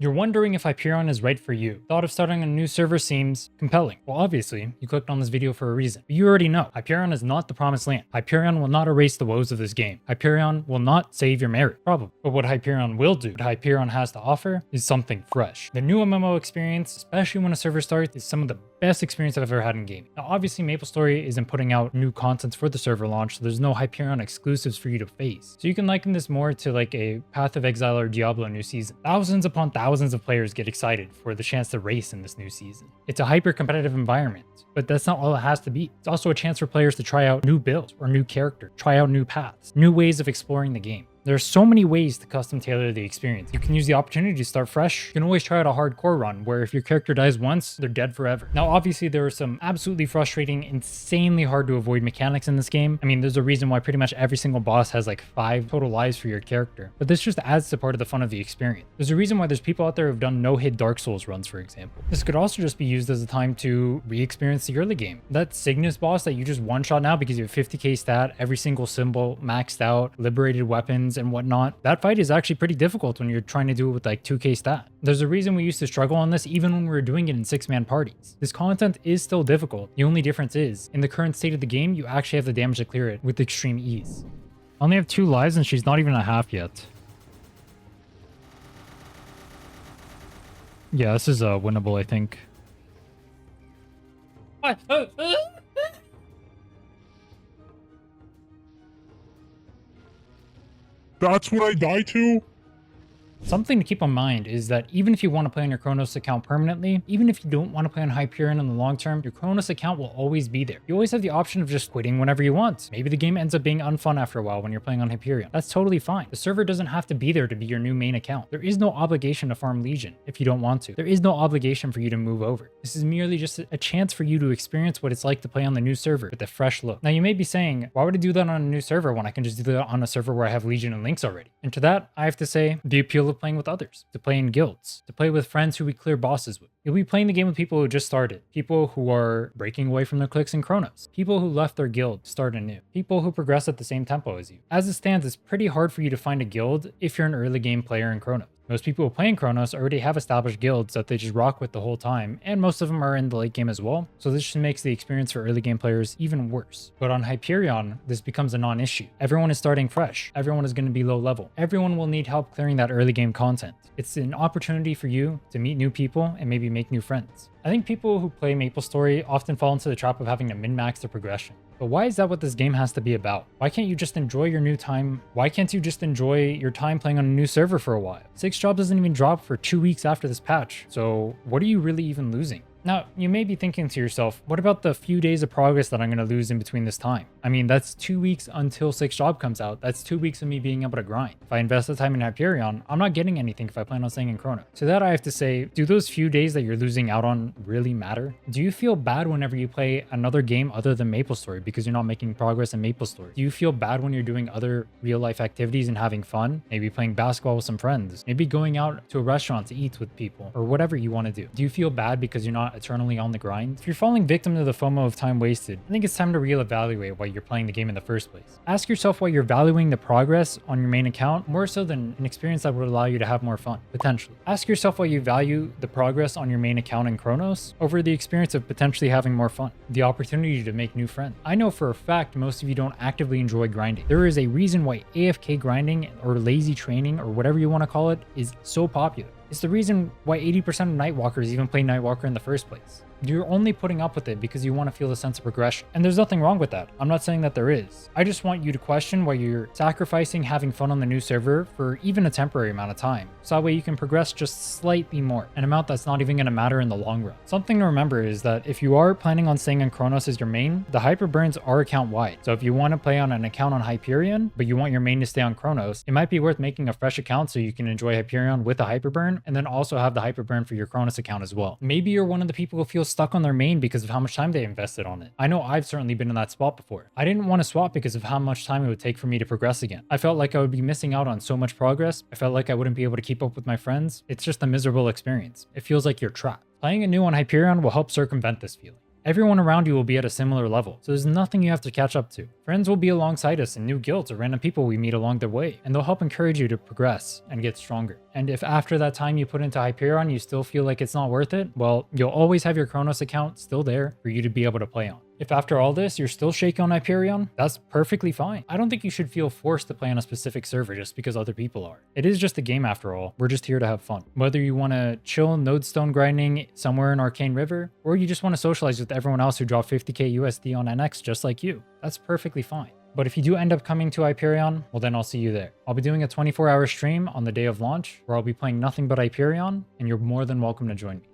You're wondering if Hyperion is right for you. Thought of starting a new server seems compelling. Well, obviously, you clicked on this video for a reason. But you already know, Hyperion is not the promised land. Hyperion will not erase the woes of this game. Hyperion will not save your marriage, probably. But what Hyperion will do, what Hyperion has to offer, is something fresh. The new MMO experience, especially when a server starts, is some of the best experience I've ever had in gaming. Now, obviously, maplestory isn't putting out new content for the server launch, so there's no Hyperion exclusives for you to face. So you can liken this more to like a Path of Exile or Diablo new season. Thousands upon thousands of players get excited for the chance to race in this new season. It's a hyper-competitive environment, but that's not all it has to be. It's also a chance for players to try out new builds or new characters, try out new paths, new ways of exploring the game. There are so many ways to custom tailor the experience. You can use the opportunity to start fresh. You can always try out a hardcore run where if your character dies once, they're dead forever. Now, obviously, there are some absolutely frustrating, insanely hard to avoid mechanics in this game. I mean, there's a reason why pretty much every single boss has like 5 total lives for your character. But this just adds to part of the fun of the experience. There's a reason why there's people out there who've done no-hit Dark Souls runs, for example. This could also just be used as a time to re-experience the early game. That Cygnus boss that you just one-shot now because you have 50k stat, every single symbol maxed out, liberated weapons and whatnot. That fight is actually pretty difficult when you're trying to do it with like 2k stat. There's a reason we used to struggle on this even when we were doing it in 6-man parties. This content is still difficult. The only difference is, in the current state of the game, you actually have the damage to clear it with extreme ease. I only have 2 lives and she's not even a half yet. Yeah, this is winnable, I think. That's what I die to? Something to keep in mind is that even if you want to play on your Kronos account permanently, even if you don't want to play on Hyperion in the long term, your Kronos account will always be there. You always have the option of just quitting whenever you want. Maybe the game ends up being unfun after a while when you're playing on Hyperion. That's totally fine. The server doesn't have to be there to be your new main account. There is no obligation to farm Legion if you don't want to. There is no obligation for you to move over. This is merely just a chance for you to experience what it's like to play on the new server with a fresh look. Now you may be saying, why would I do that on a new server when I can just do that on a server where I have Legion and Lynx already? And to that, I have to say, the appeal of playing with others, to play in guilds, to play with friends who we clear bosses with. You'll be playing the game with people who just started, people who are breaking away from their cliques in Kronos, people who left their guild to start anew, people who progress at the same tempo as you. As it stands, it's pretty hard for you to find a guild if you're an early game player in Kronos. Most people who play in Kronos already have established guilds that they just rock with the whole time, and most of them are in the late game as well, so this just makes the experience for early game players even worse. But on Hyperion, this becomes a non-issue. Everyone is starting fresh, everyone is going to be low level, everyone will need help clearing that early game content. It's an opportunity for you to meet new people and maybe make new friends. I think people who play maplestory often fall into the trap of having to min-max their progression. But why is that what this game has to be about? Why can't you just enjoy your new time? Why can't you just enjoy your time playing on a new server for a while? 6 Job doesn't even drop for 2 weeks after this patch, so what are you really even losing? Now, you may be thinking to yourself, what about the few days of progress that I'm going to lose in between this time? I mean, that's 2 weeks until 6 Job comes out. That's 2 weeks of me being able to grind. If I invest the time in Hyperion, I'm not getting anything if I plan on staying in Kronos. So that I have to say, do those few days that you're losing out on really matter? Do you feel bad whenever you play another game other than maplestory because you're not making progress in maplestory? Do you feel bad when you're doing other real life activities and having fun? Maybe playing basketball with some friends, maybe going out to a restaurant to eat with people, or whatever you want to do. Do you feel bad because you're not eternally on the grind? If you're falling victim to the FOMO of time wasted, I think it's time to reevaluate why you're playing the game in the first place. Ask yourself why you're valuing the progress on your main account more so than an experience that would allow you to have more fun, potentially. Ask yourself why you value the progress on your main account in Kronos over the experience of potentially having more fun, the opportunity to make new friends. I know for a fact most of you don't actively enjoy grinding. There is a reason why AFK grinding or lazy training or whatever you want to call it is so popular. It's the reason why 80% of Nightwalkers even play Nightwalker in the first place. You're only putting up with it because you want to feel the sense of progression. And there's nothing wrong with that. I'm not saying that there is. I just want you to question why you're sacrificing having fun on the new server for even a temporary amount of time. So that way you can progress just slightly more, an amount that's not even going to matter in the long run. Something to remember is that if you are planning on staying on Kronos as your main, the hyper burns are account wide. So if you want to play on an account on Hyperion, but you want your main to stay on Kronos, it might be worth making a fresh account so you can enjoy Hyperion with a hyper burn and then also have the hyper burn for your Kronos account as well. Maybe you're one of the people who feels stuck on their main because of how much time they invested on it. I know I've certainly been in that spot before. I didn't want to swap because of how much time it would take for me to progress again. I felt like I would be missing out on so much progress. I felt like I wouldn't be able to keep up with my friends. It's just a miserable experience. It feels like you're trapped. Playing anew on Hyperion will help circumvent this feeling. Everyone around you will be at a similar level, so there's nothing you have to catch up to. Friends will be alongside us in new guilds or random people we meet along the way, and they'll help encourage you to progress and get stronger. And if after that time you put into Hyperion you still feel like it's not worth it, well, you'll always have your Kronos account still there for you to be able to play on. If after all this you're still shaky on Hyperion, that's perfectly fine. I don't think you should feel forced to play on a specific server just because other people are. It is just a game after all. We're just here to have fun. Whether you want to chill nodestone grinding somewhere in Arcane River, or you just want to socialize with everyone else who dropped 50k USD on NX just like you, that's perfectly fine. But if you do end up coming to Hyperion, well then I'll see you there. I'll be doing a 24-hour stream on the day of launch where I'll be playing nothing but Hyperion, and you're more than welcome to join me.